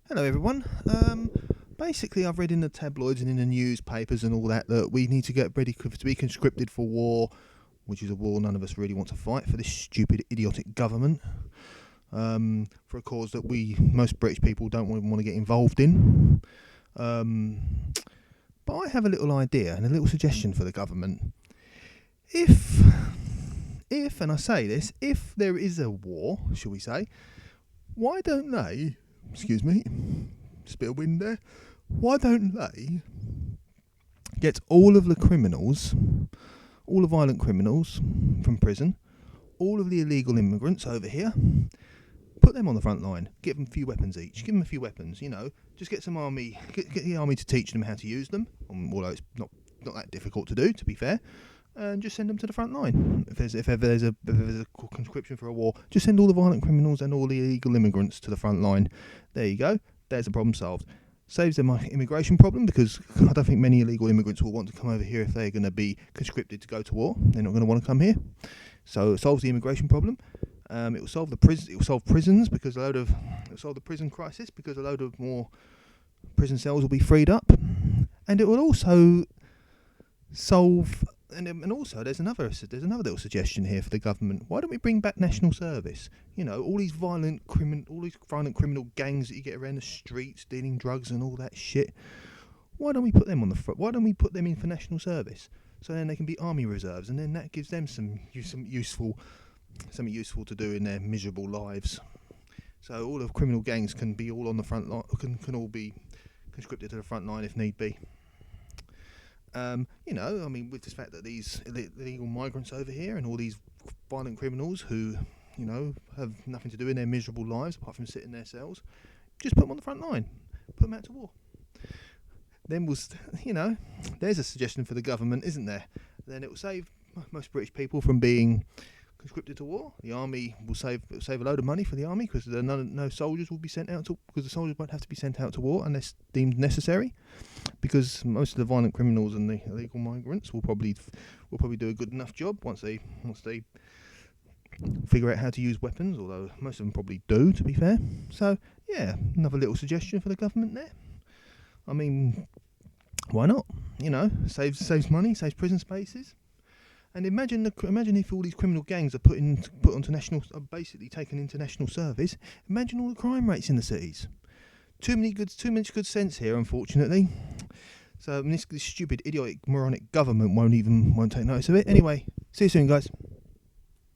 Hello everyone. Basically, I've read in the tabloids and in the newspapers and all that we need to get ready to be conscripted for war, which is a war none of us really want to fight for this stupid, idiotic government, for a cause that most British people, don't even want to get involved in. But I have a little idea and a little suggestion for the government. If, and I say this, if there is a war, shall we say, why don't they, excuse me, just a bit of wind there, why don't they get all of the criminals, all the violent criminals from prison, all of the illegal immigrants over here, put them on the front line, give them a few weapons each, give them a few weapons, just get some army, get the army to teach them how to use them, although it's not that difficult to do, to be fair, and just send them to the front line. If ever there's a conscription for a war, just send all the violent criminals and all the illegal immigrants to the front line. There you go. There's the problem solved. Saves them an immigration problem, because I don't think many illegal immigrants will want to come over here if they're going to be conscripted to go to war. They're not going to want to come here. So it solves the immigration problem. It will solve it will solve prisons, because it will solve the prison crisis, because a load of more prison cells will be freed up, and it will also solve. And also, there's another little suggestion here for the government. Why don't we bring back national service? All these violent criminal gangs that you get around the streets, dealing drugs and all that shit. Why don't we put them on the front? Why don't we put them in for national service? So then they can be army reserves, and then that gives them something useful to do in their miserable lives. So all of criminal gangs can be all on the front line, can all be conscripted to the front line if need be. With the fact that these illegal migrants over here and all these violent criminals who, have nothing to do in their miserable lives apart from sit in their cells, just put them on the front line, put them out to war. Then there's a suggestion for the government, isn't there? Then it will save most British people from being conscripted to war. The army will save a load of money for the army, because no soldiers will be sent out because the soldiers won't have to be sent out to war unless deemed necessary, because most of the violent criminals and the illegal migrants will probably do a good enough job once they figure out how to use weapons, although most of them probably do, to be fair. So yeah, another little suggestion for the government there. I mean, why not? Saves money, saves prison spaces. And imagine if all these criminal gangs are basically taken into national service. Imagine all the crime rates in the cities. Too much good sense here, unfortunately. So this stupid, idiotic, moronic government won't take notice of it. Anyway, see you soon, guys.